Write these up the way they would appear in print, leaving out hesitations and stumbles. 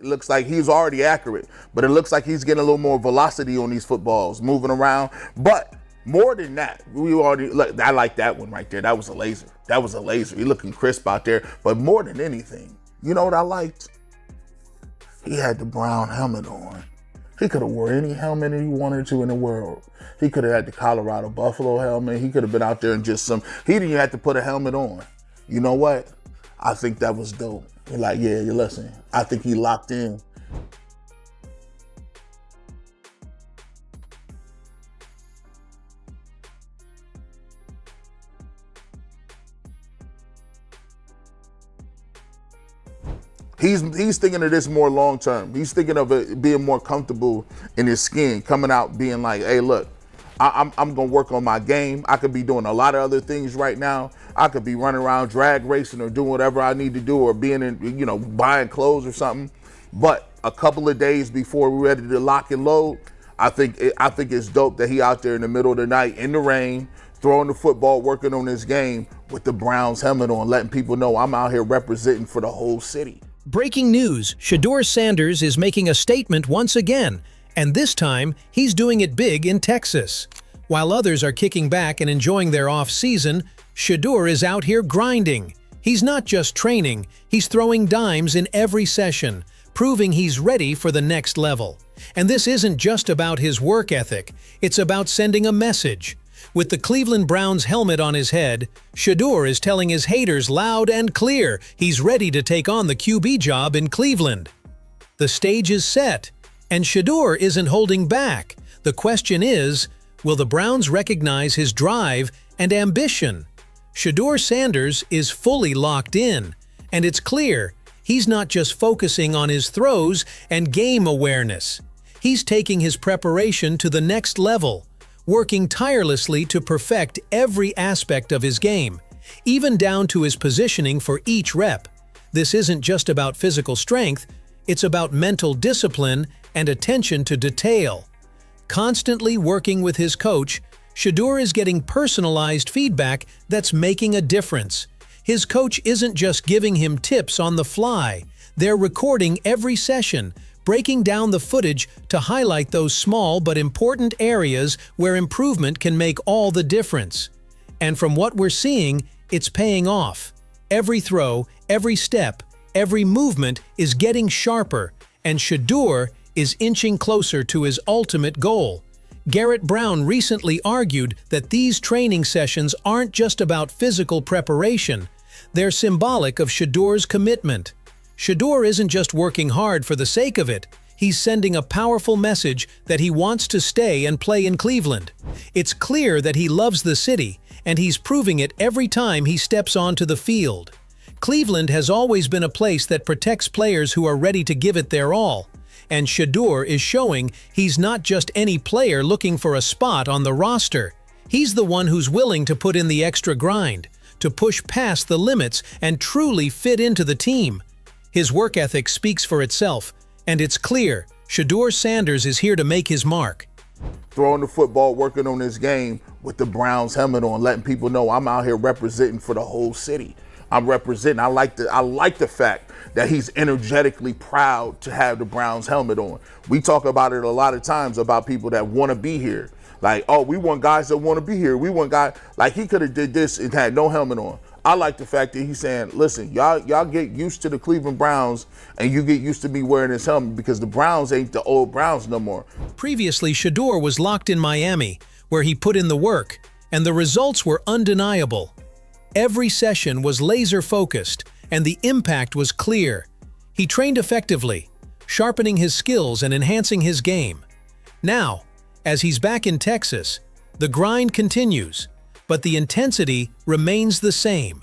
it looks like he's already accurate, but it looks like he's getting a little more velocity on these footballs, moving around. But more than that, we already look. I like that one right there. That was a laser. That was a laser. He looking crisp out there. But more than anything, you know what I liked? He had the brown helmet on. He could have wore any helmet he wanted to in the world. He could have had the Colorado Buffalo helmet. He could have been out there in just some. He didn't even have to put a helmet on. You know what? I think that was dope. You're like, yeah, you listen. I think he locked in. He's thinking of this more long term. He's thinking of it being more comfortable in his skin, coming out being like, hey, look, I'm gonna work on my game. I could be doing a lot of other things right now. I could be running around drag racing or doing whatever I need to do, or being in, buying clothes or something. But a couple of days before we're ready to lock and load, I think it's dope that he out there in the middle of the night in the rain, throwing the football, working on his game with the Browns helmet on, letting people know I'm out here representing for the whole city. Breaking news, Shedeur Sanders is making a statement once again, and this time he's doing it big in Texas. While others are kicking back and enjoying their off-season, Shedeur is out here grinding. He's not just training, he's throwing dimes in every session, proving he's ready for the next level. And this isn't just about his work ethic, it's about sending a message. With the Cleveland Browns helmet on his head, Shedeur is telling his haters loud and clear he's ready to take on the QB job in Cleveland. The stage is set, and Shedeur isn't holding back. The question is, will the Browns recognize his drive and ambition? Shedeur Sanders is fully locked in, and it's clear he's not just focusing on his throws and game awareness. He's taking his preparation to the next level, working tirelessly to perfect every aspect of his game, even down to his positioning for each rep. This isn't just about physical strength, it's about mental discipline and attention to detail. Constantly working with his coach, Shedeur is getting personalized feedback that's making a difference. His coach isn't just giving him tips on the fly, they're recording every session, breaking down the footage to highlight those small but important areas where improvement can make all the difference. And from what we're seeing, it's paying off. Every throw, every step, every movement is getting sharper, and Shedeur is inching closer to his ultimate goal. Garrett Brown recently argued that these training sessions aren't just about physical preparation, they're symbolic of Shedeur's commitment. Shedeur isn't just working hard for the sake of it, he's sending a powerful message that he wants to stay and play in Cleveland. It's clear that he loves the city, and he's proving it every time he steps onto the field. Cleveland has always been a place that protects players who are ready to give it their all, and Shedeur is showing he's not just any player looking for a spot on the roster. He's the one who's willing to put in the extra grind, to push past the limits and truly fit into the team. His work ethic speaks for itself, and it's clear Shedeur Sanders is here to make his mark. Throwing the football, working on his game with the Browns helmet on, letting people know I'm out here representing for the whole city. I'm representing. I like the fact that he's energetically proud to have the Browns helmet on. We talk about it a lot of times about people that want to be here. Like, oh, we want guys that want to be here. We want guys, like he could have did this and had no helmet on. I like the fact that he's saying, listen, y'all get used to the Cleveland Browns and you get used to me wearing this helmet because the Browns ain't the old Browns no more. Previously, Shedeur was locked in Miami, where he put in the work, and the results were undeniable. Every session was laser-focused, and the impact was clear. He trained effectively, sharpening his skills and enhancing his game. Now, as he's back in Texas, the grind continues, but the intensity remains the same.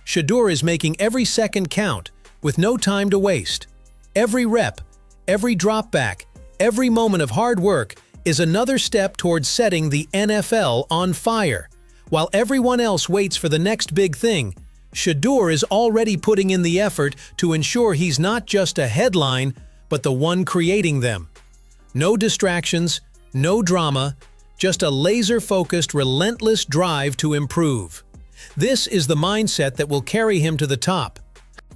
Shedeur is making every second count, with no time to waste. Every rep, every drop back, every moment of hard work is another step towards setting the NFL on fire. While everyone else waits for the next big thing, Shedeur is already putting in the effort to ensure he's not just a headline, but the one creating them. No distractions, no drama, just a laser-focused, relentless drive to improve. This is the mindset that will carry him to the top.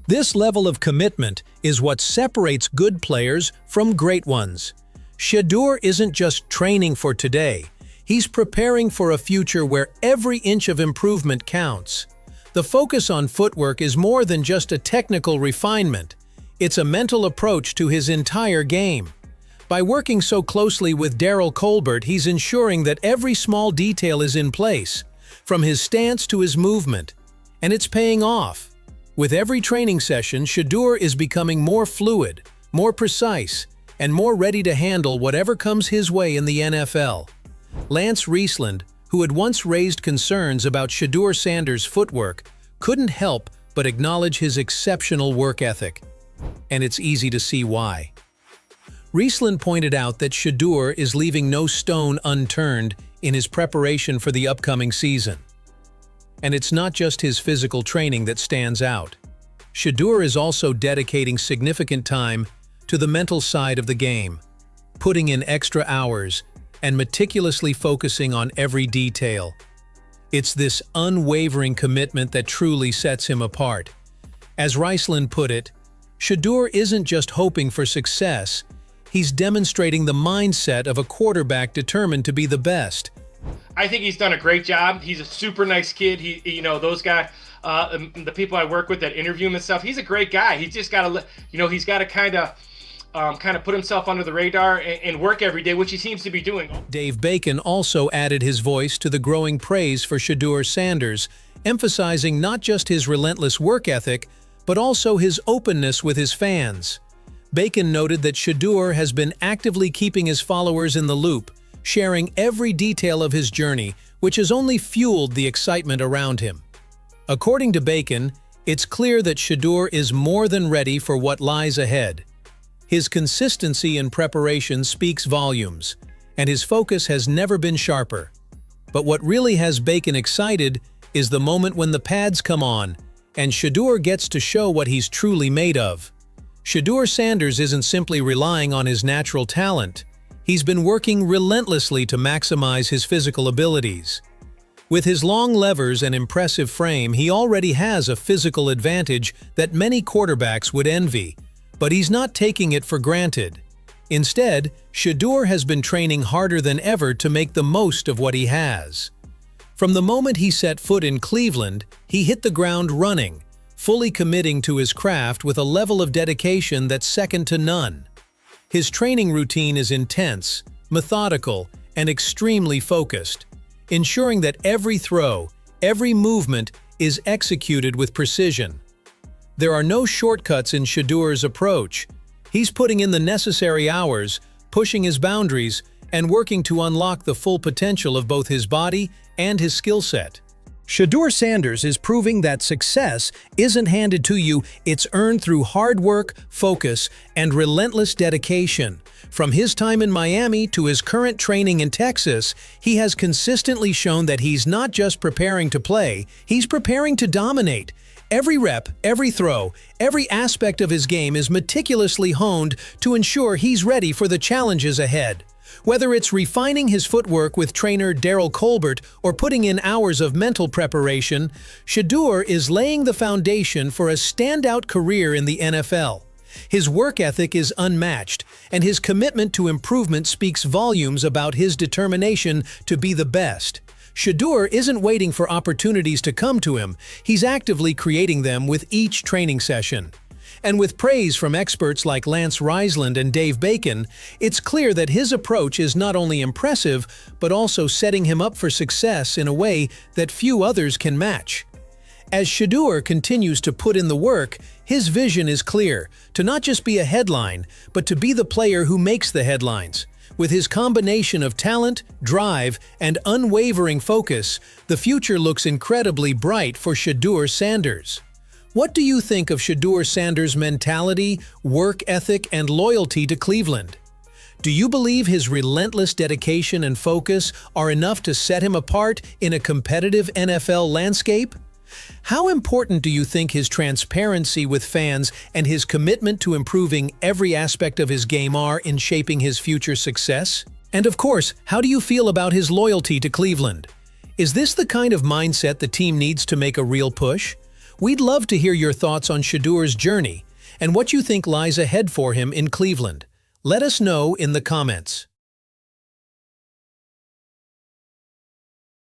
This level of commitment is what separates good players from great ones. Shedeur isn't just training for today. He's preparing for a future where every inch of improvement counts. The focus on footwork is more than just a technical refinement. It's a mental approach to his entire game. By working so closely with Darryl Colbert, he's ensuring that every small detail is in place, from his stance to his movement. And it's paying off. With every training session, Shedeur is becoming more fluid, more precise, and more ready to handle whatever comes his way in the NFL. Lance Riesland, who had once raised concerns about Shedeur Sanders' footwork, couldn't help but acknowledge his exceptional work ethic. And it's easy to see why. Riesland pointed out that Shedeur is leaving no stone unturned in his preparation for the upcoming season. And it's not just his physical training that stands out. Shedeur is also dedicating significant time to the mental side of the game, putting in extra hours and meticulously focusing on every detail. It's this unwavering commitment that truly sets him apart. As Riesland put it, Shedeur isn't just hoping for success, he's demonstrating the mindset of a quarterback determined to be the best. I think he's done a great job. He's a super nice kid. Those guys, the people I work with that interview him and stuff, he's a great guy. He's just got to, he's got to kind of put himself under the radar and work every day, which he seems to be doing. Dave Bacon also added his voice to the growing praise for Shedeur Sanders, emphasizing not just his relentless work ethic, but also his openness with his fans. Bacon noted that Shedeur has been actively keeping his followers in the loop, sharing every detail of his journey, which has only fueled the excitement around him. According to Bacon, it's clear that Shedeur is more than ready for what lies ahead. His consistency in preparation speaks volumes, and his focus has never been sharper. But what really has Bacon excited is the moment when the pads come on, and Shedeur gets to show what he's truly made of. Shedeur Sanders isn't simply relying on his natural talent. He's been working relentlessly to maximize his physical abilities. With his long levers and impressive frame, he already has a physical advantage that many quarterbacks would envy. But he's not taking it for granted. Instead, Shedeur has been training harder than ever to make the most of what he has. From the moment he set foot in Cleveland, he hit the ground running, fully committing to his craft with a level of dedication that's second to none. His training routine is intense, methodical, and extremely focused, ensuring that every throw, every movement is executed with precision. There are no shortcuts in Shedeur's approach. He's putting in the necessary hours, pushing his boundaries, and working to unlock the full potential of both his body and his skill set. Shedeur Sanders is proving that success isn't handed to you, it's earned through hard work, focus, and relentless dedication. From his time in Miami to his current training in Texas, he has consistently shown that he's not just preparing to play, he's preparing to dominate. Every rep, every throw, every aspect of his game is meticulously honed to ensure he's ready for the challenges ahead. Whether it's refining his footwork with trainer Darryl Colbert or putting in hours of mental preparation, Shedeur is laying the foundation for a standout career in the NFL. His work ethic is unmatched, and his commitment to improvement speaks volumes about his determination to be the best. Shedeur isn't waiting for opportunities to come to him, he's actively creating them with each training session. And with praise from experts like Lance Riesland and Dave Bacon, it's clear that his approach is not only impressive, but also setting him up for success in a way that few others can match. As Shedeur continues to put in the work, his vision is clear, to not just be a headline, but to be the player who makes the headlines. With his combination of talent, drive, and unwavering focus, the future looks incredibly bright for Shedeur Sanders. What do you think of Shedeur Sanders' mentality, work ethic, and loyalty to Cleveland? Do you believe his relentless dedication and focus are enough to set him apart in a competitive NFL landscape? How important do you think his transparency with fans and his commitment to improving every aspect of his game are in shaping his future success? And of course, how do you feel about his loyalty to Cleveland? Is this the kind of mindset the team needs to make a real push? We'd love to hear your thoughts on Shedeur's journey and what you think lies ahead for him in Cleveland. Let us know in the comments.